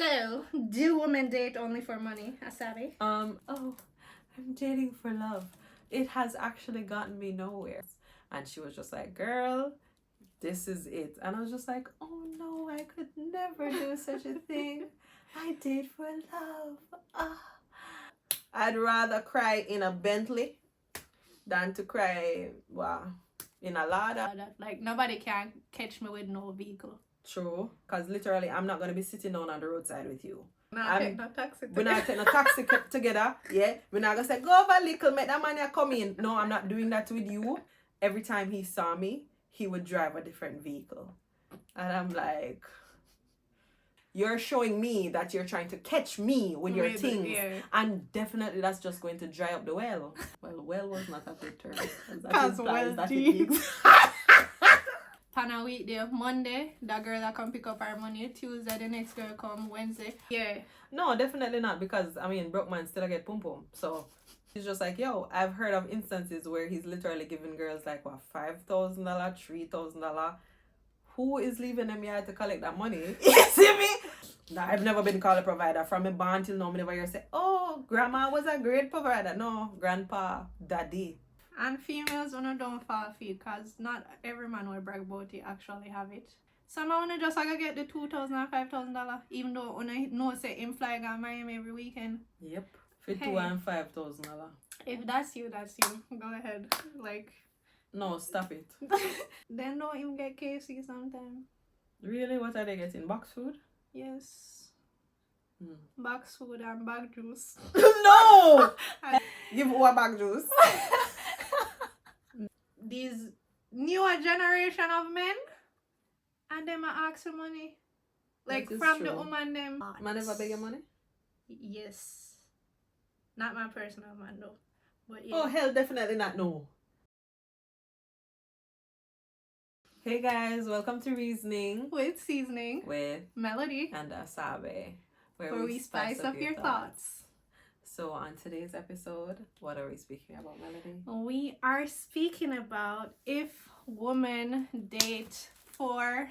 So, do women date only for money, Asabi? Oh, I'm dating for love. It has actually gotten me nowhere. And she was just like, girl, this is it. And I was just like, oh no, I could never do such a thing. I date for love. Ah. I'd rather cry in a Bentley than to cry, in a Lada. Like, nobody can catch me with no vehicle. True, because literally I'm not going to be sitting down on the roadside with you. We're not taking a taxi together. Yeah, we're not going to say, go over little, make that money come in. No, I'm not doing that with you. Every time he saw me, he would drive a different vehicle. And I'm like, you're showing me that you're trying to catch me with your things. Yeah. And definitely that's just going to dry up the well. Well, well was not a good term. That implies that it leaks. On a weekday, Monday, that girl that come pick up our money. Tuesday, the next girl come. Wednesday. Yeah. No, definitely not, because I mean, broke man still get pum pum. So he's just like, yo, I've heard of instances where he's literally giving girls like what, $5,000, $3,000. Who is leaving them yard to collect that money? You see me? Nah, I've never been called a provider. From a born till now, I never hear say, oh, grandma was a great provider. No, grandpa, daddy. And females don't fall feed, because not every man will brag about it actually have it. Some wanna just like get the $2,000 and $5,000, even though when I know say him fly on Miami every weekend. Yep. For $2,000 and $5,000. If that's you, that's you. Go ahead. Like, no, stop it. Then don't even get KFC sometime. Really? What are they getting? Box food? Yes. Box food and bag juice. No! Give what bag juice? These newer generation of men, and them are ask for money. Like from true. The woman them. Man never beg your money? Yes. Not my personal man though. But yeah. Oh hell, definitely not, no. Hey guys, welcome to Reasoning with Seasoning with Melody and Asabe, where we spice up your thoughts. So on today's episode, what are we speaking about, Melody? We are speaking about if women date for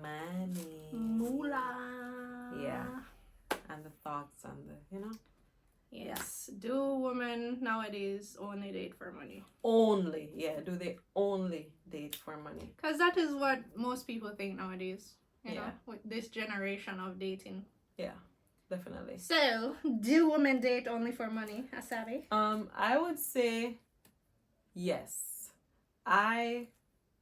money. Moolah. Yeah. And the thoughts and the, Yes. Do women nowadays only date for money? Only. Yeah. Do they only date for money? Because that is what most people think nowadays. You know, with this generation of dating. Yeah. Definitely. So, do women date only for money, Asabi? I would say yes. I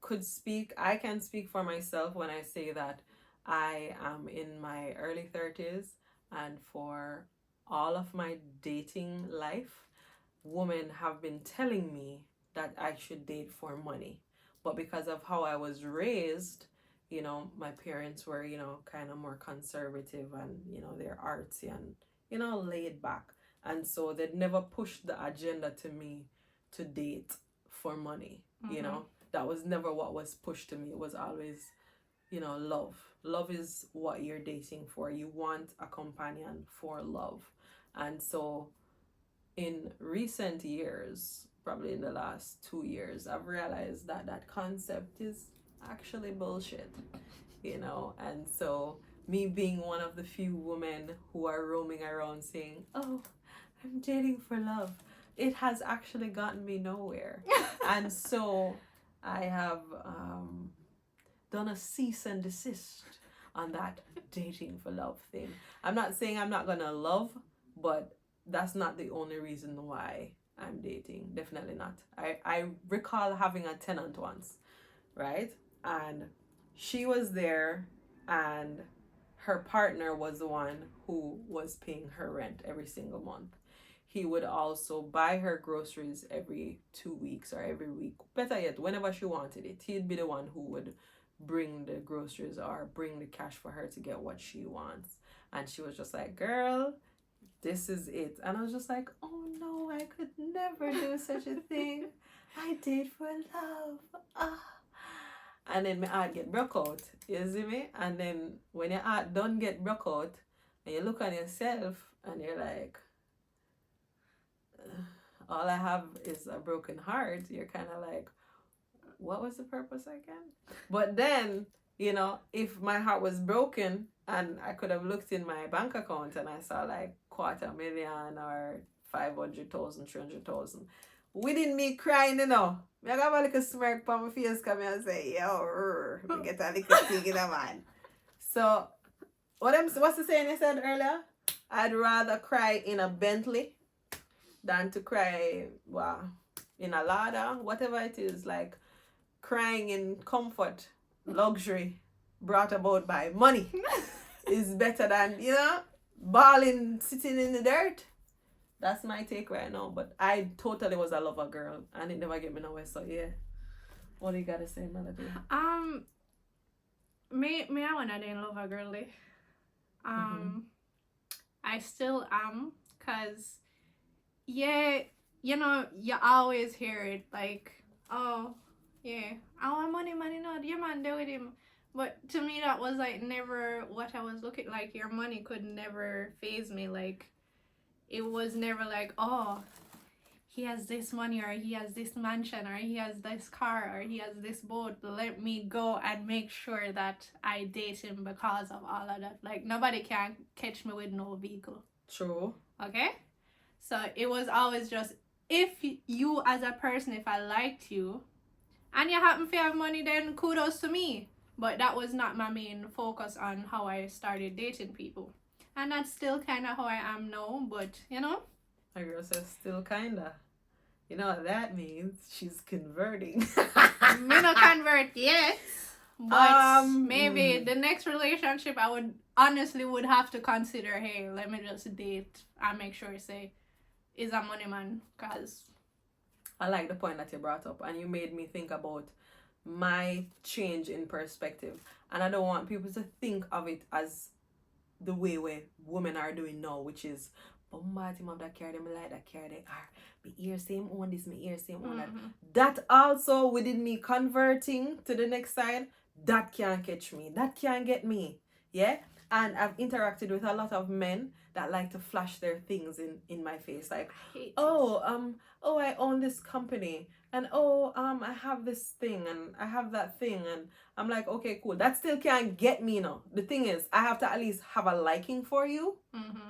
can speak for myself when I say that I am in my early 30s, and for all of my dating life, women have been telling me that I should date for money. But because of how I was raised, my parents were, kind of more conservative and, they're artsy and, laid back. And so they'd never pushed the agenda to me to date for money. That was never what was pushed to me. It was always, love. Love is what you're dating for. You want a companion for love. And so in recent years, probably in the last 2 years, I've realized that that concept is actually bullshit, and so me being one of the few women who are roaming around saying, oh, I'm dating for love, it has actually gotten me nowhere. And so I have done a cease and desist on that dating for love thing. I'm not saying I'm not gonna love, but that's not the only reason why I'm dating. Definitely not. I recall having a tenant once, right? And she was there, and her partner was the one who was paying her rent every single month. He would also buy her groceries every 2 weeks or every week. Better yet, whenever she wanted it, he'd be the one who would bring the groceries or bring the cash for her to get what she wants. And she was just like, girl, this is it. And I was just like, oh no, I could never do such a thing. I date for love. And then my heart get broke out. You see me? And then when your heart don't get broke out, and you look on yourself and you're like, all I have is a broken heart, you're kind of like, what was the purpose again? But then You know, if my heart was broken and I could have looked in my bank account and I saw like 250,000 or 500,000, 300,000, within me crying, you know, I got a little smirk on my face come and say, yo, we get a little thing in a man. So, what's the saying you said earlier? I'd rather cry in a Bentley than to cry, well, in a Lada, whatever it is, like crying in comfort, luxury brought about by money is better than, you know, bawling, sitting in the dirt. That's my take right now. But I totally was a lover girl and it never get me nowhere. So yeah. What do you gotta say, Melody? Me I wanna date lover girly. I still am, cause yeah, you know, you always hear it like, oh yeah, I want money, no, your man there with him. But to me that was like never what I was looking like. Your money could never phase me. Like it was never like, oh, he has this money or he has this mansion or he has this car or he has this boat. Let me go and make sure that I date him because of all of that. Like nobody can catch me with no vehicle. True. Okay? So it was always just, if you as a person, if I liked you and you happen to have money, then kudos to me. But that was not my main focus on how I started dating people. And that's still kind of how I am now, but you know. My girl says still kinda. You know what that means? She's converting. Me not convert yet. But maybe the next relationship I would honestly would have to consider, hey, let me just date and make sure say is a money man, cause I like the point that you brought up and you made me think about my change in perspective. And I don't want people to think of it as the way where women are doing now, which is bombard him of that car, them like that car, they are me ear same on this, me ear same on that. That also within me converting to the next side, that can't catch me. That can't get me. Yeah? And I've interacted with a lot of men that like to flash their things in my face. Like, I own this company. And I have this thing and I have that thing. And I'm like, okay, cool. That still can't get me now. The thing is, I have to at least have a liking for you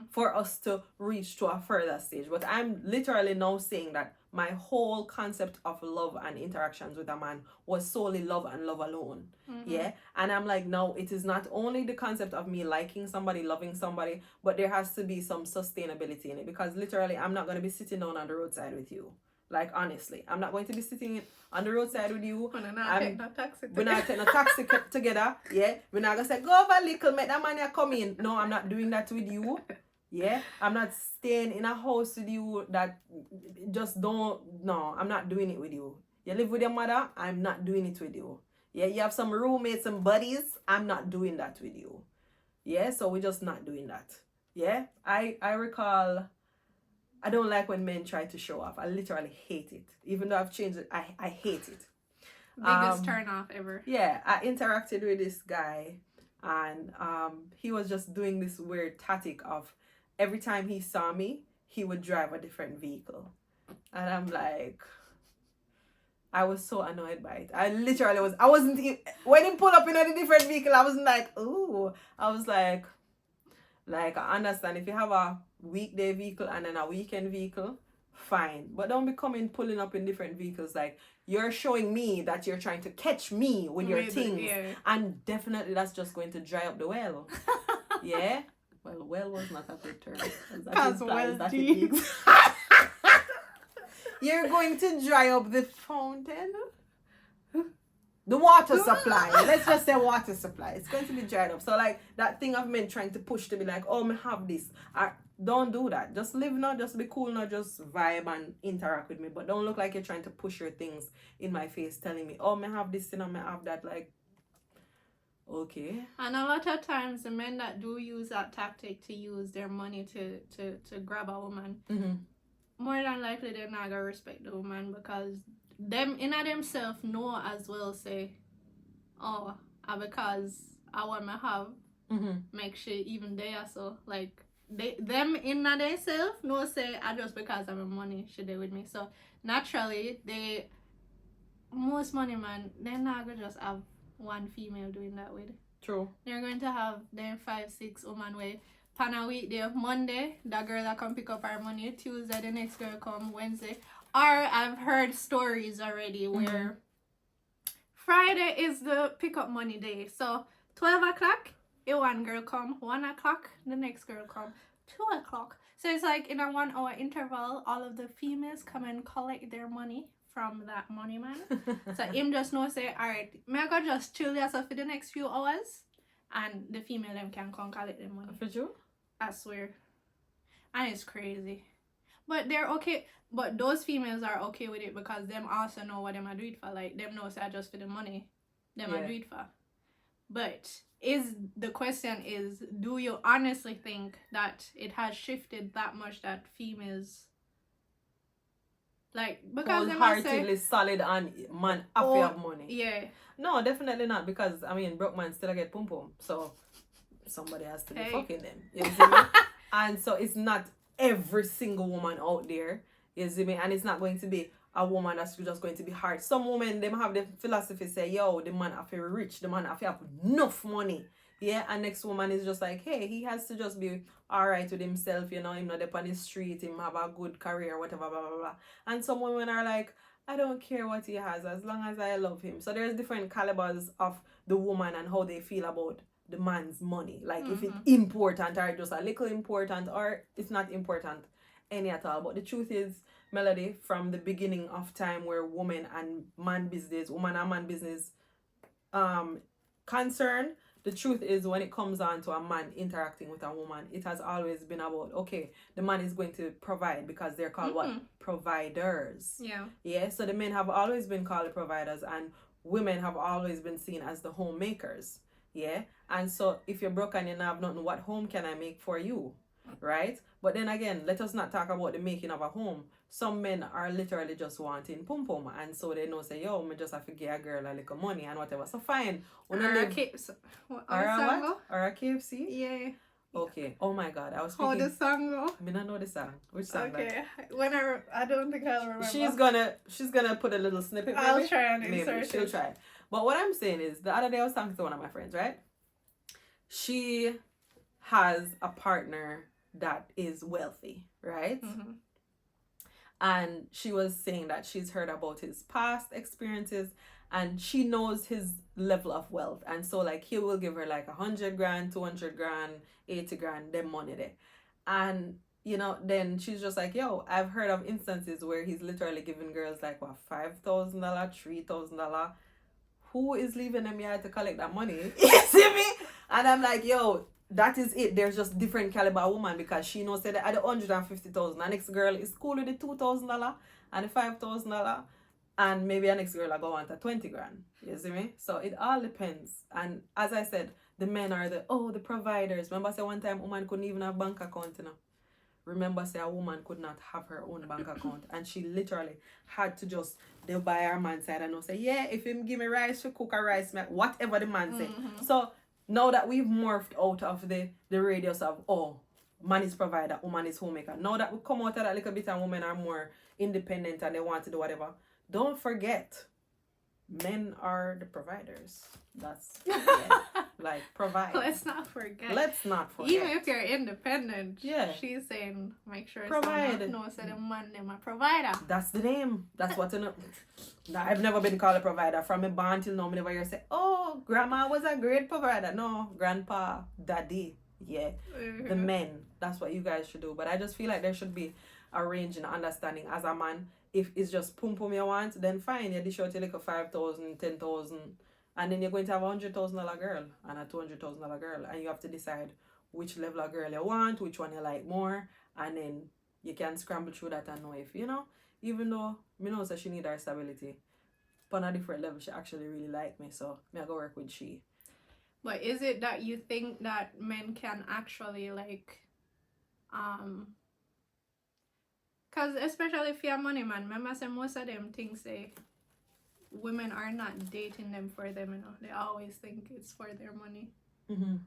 for us to reach to a further stage. But I'm literally now saying that my whole concept of love and interactions with a man was solely love and love alone. Yeah. And I'm like, no, it is not only the concept of me liking somebody, loving somebody, but there has to be some sustainability in it. Because literally, I'm not going to be sitting down on the roadside with you. Like, honestly, I'm not going to be sitting on the roadside with you. We're not taking no taxi together. Yeah. We're not going to say, go over a little, make that man come in. No, I'm not doing that with you. Yeah. I'm not staying in a house with you that just don't. No, I'm not doing it with you. You live with your mother, I'm not doing it with you. Yeah. You have some roommates and buddies, I'm not doing that with you. Yeah. So we're just not doing that. Yeah. I recall, I don't like when men try to show off. I literally hate it. Even though I've changed it, I hate it. Biggest turn off ever. Yeah, I interacted with this guy and he was just doing this weird tactic of every time he saw me, he would drive a different vehicle. And I'm like, I was so annoyed by it. I wasn't even, when he pulled up in a different vehicle, I wasn't like, ooh. I was like, I understand if you have a weekday vehicle and then a weekend vehicle, fine, but don't be pulling up in different vehicles. Like, you're showing me that you're trying to catch me with your things, and definitely that's just going to dry up the well. Yeah, well was not a good term. You're going to dry up the fountain, the water supply. Let's just say water supply. It's going to be dried up. So like that thing of men trying to push to be like, oh, me have this. Don't do that. Just live now. Just be cool now. Just vibe and interact with me. But don't look like you're trying to push your things in my face, telling me, oh, me have this and me have that. Like, okay. And a lot of times the men that do use that tactic to use their money to grab a woman, more than likely they're not gonna respect the woman, because them in themselves know as well, say, oh, because I want to have make sure even there, so like them in themselves know, say, I just because I'm a money should they with me. So naturally most money man, they're not gonna just have one female doing that with. True. They're going to have them 5-6 woman way. Pan a weekday, Monday, that girl that come pick up our money. Tuesday, the next girl come Wednesday. Or I've heard stories already where Friday is the pick up money day. So 12 o'clock, one girl come. 1 o'clock, the next girl come. 2 o'clock. So it's like in a 1 hour interval, all of the females come and collect their money from that money man. So him just know say, alright, may I go just chill yourself for the next few hours, and the female them can come collect their money. For sure. I swear. And it's crazy. But they're okay. But those females are okay with it because them also know what them are doing for. Like, them know say just for the money. Them are doing for. But the question is, do you honestly think that it has shifted that much that females, like, because they must wholeheartedly solid and man happy have money? Yeah. No, definitely not, because I mean broke man still get pum pum. So somebody has to be fucking them. You see me? And so it's not every single woman out there. You see me? And it's not going to be a woman that's just going to be hard. Some women, them have the philosophy say, yo, the man have to be rich, the man have to have enough money. Yeah, and next woman is just like, hey, he has to just be alright with himself, you know, him not up on the street, him have a good career, whatever, blah, blah, blah. And some women are like, I don't care what he has as long as I love him. So there's different calibers of the woman and how they feel about the man's money. Like if it's important or just a little important or it's not important any at all. But the truth is, Melody, from the beginning of time where woman and man business concern, the truth is when it comes on to a man interacting with a woman, it has always been about, okay, the man is going to provide because they're called what? Providers. Yeah. So the men have always been called the providers and women have always been seen as the homemakers. Yeah. And so if you're broke and you don't have nothing, what home can I make for you? Right? But then again, let us not talk about the making of a home. Some men are literally just wanting pum pum, and so they know say, yo, me just have to give a girl a little money and whatever. So fine. Or a KFC? Yeah. Okay. Oh my God, I was speaking. How the song go? I mean, I know the song. Which song? Okay. I don't think I'll remember. She's gonna put a little snippet. Maybe? I'll try and insert maybe she'll try. But what I'm saying is, the other day I was talking to one of my friends, right? She has a partner that is wealthy, right? And she was saying that she's heard about his past experiences and she knows his level of wealth. And so like he will give her like 100 grand, 200 grand, 80 grand, them money there. And you know, then she's just like, yo, I've heard of instances where he's literally giving girls like what, $5,000, $3,000. Who is leaving them here to collect that money? You see me? And I'm like, yo, that is it. There's just different caliber woman because she knows that at the 150,000, the next girl is cool with the $2,000 and the $5,000, and maybe a next girl I go want a 20 grand. You see me? So it all depends. And as I said, the men are the providers. Remember, say one time a woman couldn't even have bank account, you know. Remember, say a woman could not have her own bank account, and she literally had to just they buy her man's side and say, yeah, if him give me rice, she cook a rice, whatever the man say. So now that we've morphed out of the radius of, man is provider, woman is homemaker. Now that we come out of that little bit and women are more independent and they want to do whatever, don't forget, men are the providers. That's like provide. Let's not forget. Even if you're independent, she's saying make sure provide. No, say the man them a provider. That's the name. That's what I've never been called a provider. From a born till now, I never hear say, oh, grandma was a great provider. No, grandpa, daddy. Yeah. The men. That's what you guys should do. But I just feel like there should be a range in understanding as a man. If it's just pum pum you want, then fine. You dish out like a 5,000, 10,000. And then you're going to have a $100,000 girl and a $200,000 girl. And you have to decide which level of girl you want, which one you like more. And then you can scramble through that and know if, you know, even though me know that she need her stability, but on a different level, she actually really like me. So me I go work with she. But is it that you think that men can actually like, because especially if you're a money man, remember I said most of them things say women are not dating them for them, you know. They always think it's for their money.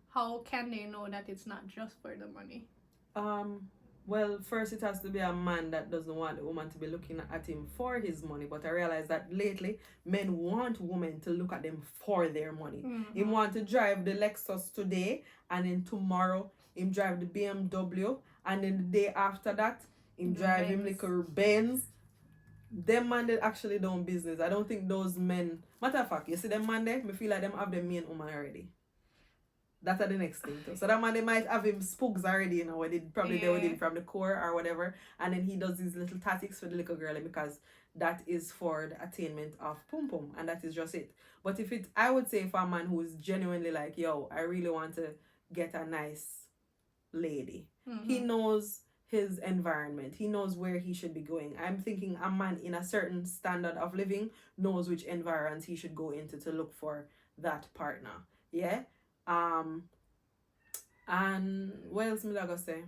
How can they know that it's not just for the money? Well, first it has to be a man that doesn't want the woman to be looking at him for his money. But I realize that lately, men want women to look at them for their money. He want to drive the Lexus today, and then tomorrow him drive the BMW, and then the day after that him drive him little Benz. Them man they actually don't business. I don't think those men. Matter of fact, you see them man there, me feel like them have them main woman already. That's the next thing too. So that man they might have him spooks already, you know, where they probably they with him from the core or whatever, and then he does these little tactics for the little girl because that is for the attainment of pum pum, and that is just it. But if it, I would say for a man who is genuinely like, yo, I really want to get a nice lady. He knows his environment. He knows where he should be going. I'm thinking a man in a certain standard of living knows which environments he should go into to look for that partner. Yeah. And what else me gonna say?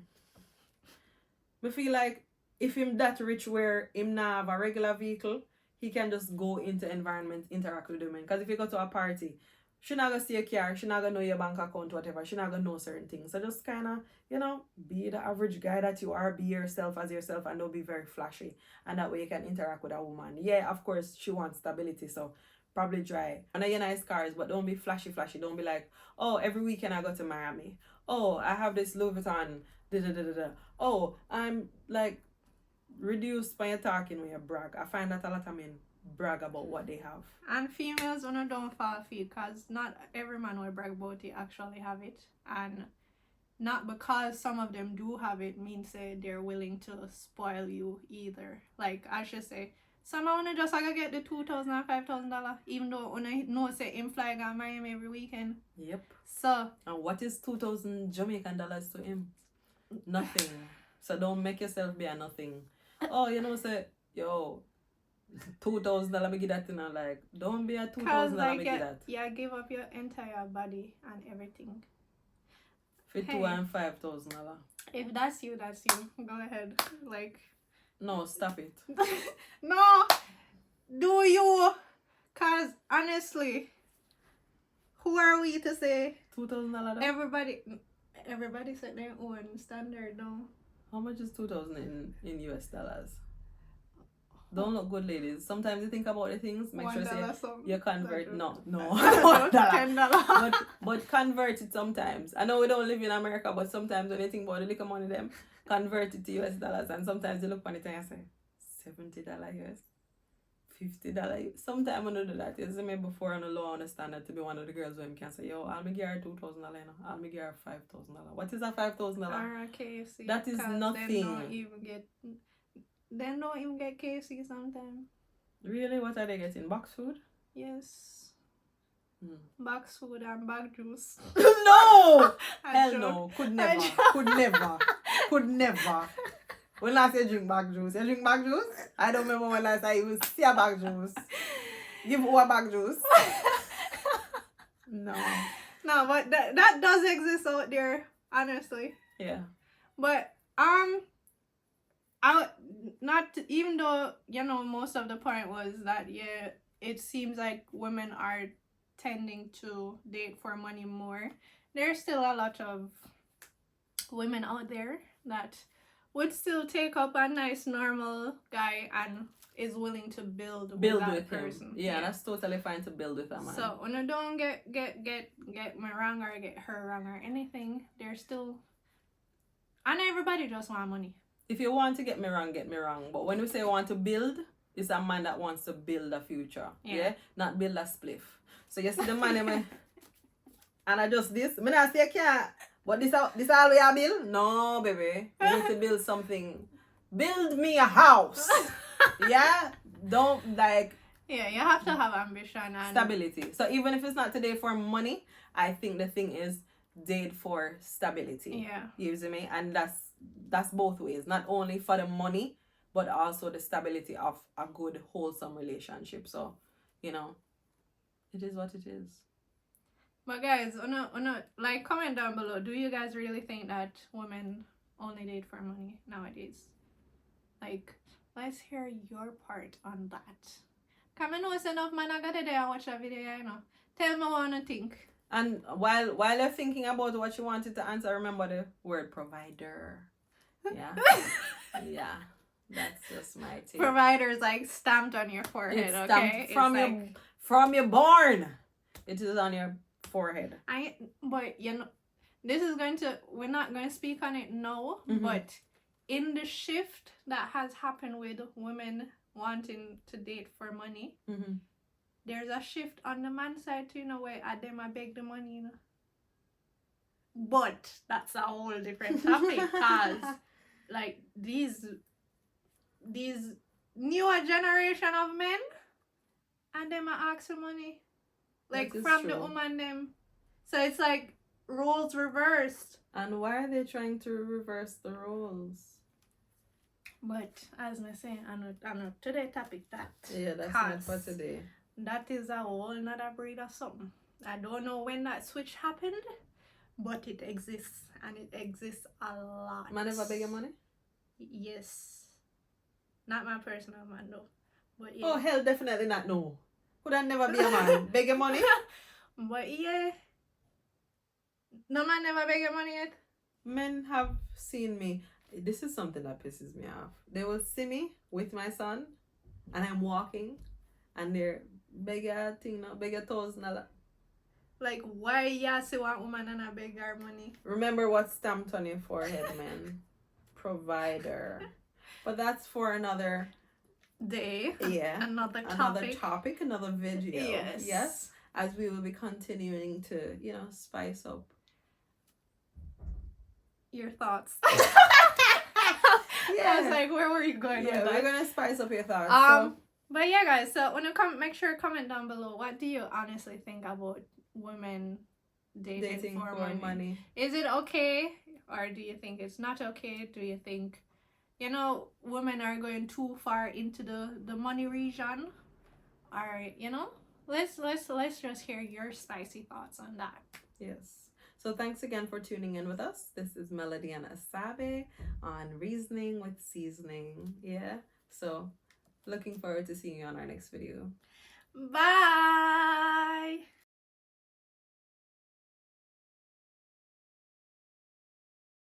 I feel like if him that rich where him not have a regular vehicle, he can just go into environment, interact with women. Because if you go to a party, she not gonna see your car, she not gonna know your bank account, whatever. She not gonna know certain things. So just kind of, you know, be the average guy that you are, be yourself as yourself, and don't be very flashy. And that way you can interact with a woman. Yeah, of course, she wants stability, so probably try. And I get nice cars, but don't be flashy. Don't be like, oh, every weekend I go to Miami. Oh, I have this Louis Vuitton. Oh, I'm like reduced by your talking when you brag. I find that a lot of men brag about what they have. And females don't fall for it, because not every man will brag about it actually have it. And not because some of them do have it means they're willing to spoil you either. Like I should say, some I wanna just get the $2,000 and $5,000, even though when I know say him fly to Miami every weekend. Yep. So and what is 2,000 Jamaican dollars to him? Nothing. So don't make yourself be a nothing. Oh, you know, say, yo, $2,000 me give that, you know, like, don't be a $2,000 me give that. Yeah, give up your entire body and everything. For $2,000 and $5,000. If that's you, that's you. Go ahead. Like, no, stop it. No, do you? Cause honestly, who are we to say? $2,000. Everybody set their own standard, no. How much is 2,000 in US dollars? Don't look good, ladies. Sometimes you think about the things, make sure say you convert. No, $10. but convert it sometimes. I know we don't live in America, but sometimes when you think about the little money, them convert it to US dollars, and sometimes you look on it and you say $70 US, $50. Sometimes I do that. You see me before on the low understand that to be one of the girls when can say, yo, I'll make her $2,000, I'll make her $5,000. What is a $5,000? Or a KFC. That is nothing. They don't even get KFC sometimes. Really? What are they getting? Box food? Yes. Box food and bag juice. No! Hell no. Could never. When last you drink bag juice? You drink bag juice? I don't remember when last I even see a bag juice. Give who a bag juice? No. No, but that does exist out there, honestly. Yeah. But even though, you know, most of the point was that, yeah, it seems like women are tending to date for money more. There's still a lot of women out there that would still take up a nice normal guy and is willing to build with that person. Yeah, that's totally fine to build with a man. So when you don't get me wrong or get her wrong or anything, there's still, and everybody just want money. If you want to get me wrong, but when we say want to build, it's a man that wants to build a future. Yeah? Not build a spliff. So you see the man and I just this. I not say I can't, but this all we are build? No, baby. You need to build something. Build me a house. Yeah? Don't like. Yeah, you have to have ambition and stability. So even if it's not today for money, I think the thing is date for stability. Yeah. You see me? And that's both ways. Not only for the money, but also the stability of a good, wholesome relationship. So, you know, it is what it is. But guys, like, comment down below. Do you guys really think that women only date for money nowadays? Like, let's hear your part on that. Come and know it's enough man I got it there and watch that video, you know. Tell me what you think. And while you're thinking about what you wanted to answer, remember the word provider. Yeah. Yeah. That's just my take. Provider's like stamped on your forehead, It's okay? stamped from It's your like, from your born. It is on your forehead. but you know, this is we're not going to speak on it now, Mhm. but in the shift that has happened with women wanting to date for money, Mm-hmm. there's a shift on the man side too, where I them I beg the money, But that's a whole different topic, cause like these newer generation of men and them are ask for money. Like That is from true. the woman them. So it's like roles reversed. And why are they trying to reverse the roles? But as I say, I know today topic that. Yeah, that's not for today. That is a whole another breed of something. I don't know when that switch happened, but it exists and it exists a lot. Man ever beg your money? Yes. Not my personal man though. But yeah. Oh hell, definitely not. No. Could I never be a man? Beg your money? But yeah. No man never beg your money yet. Men have seen me. This is something that pisses me off. They will see me with my son, and I'm walking, and they're beg a thing now, beg $1,000. Like, why you see one woman and I beg her money? Remember what's stamped on your forehead, man. Provider. But that's for another day. Yeah. Another topic, another video. Yes. Yes. As we will be continuing to, spice up your thoughts. Yeah. I was like, where were you going with that? We're gonna spice up your thoughts. But yeah, guys, so when you make sure to comment down below, what do you honestly think about women dating for money? Is it okay, or do you think it's not okay? Do you think women are going too far into the money region? Or let's just hear your spicy thoughts on that. Yes. So thanks again for tuning in with us. This is Melody and Asabe on Reasoning with Seasoning. Yeah. So looking forward to seeing you on our next video. Bye.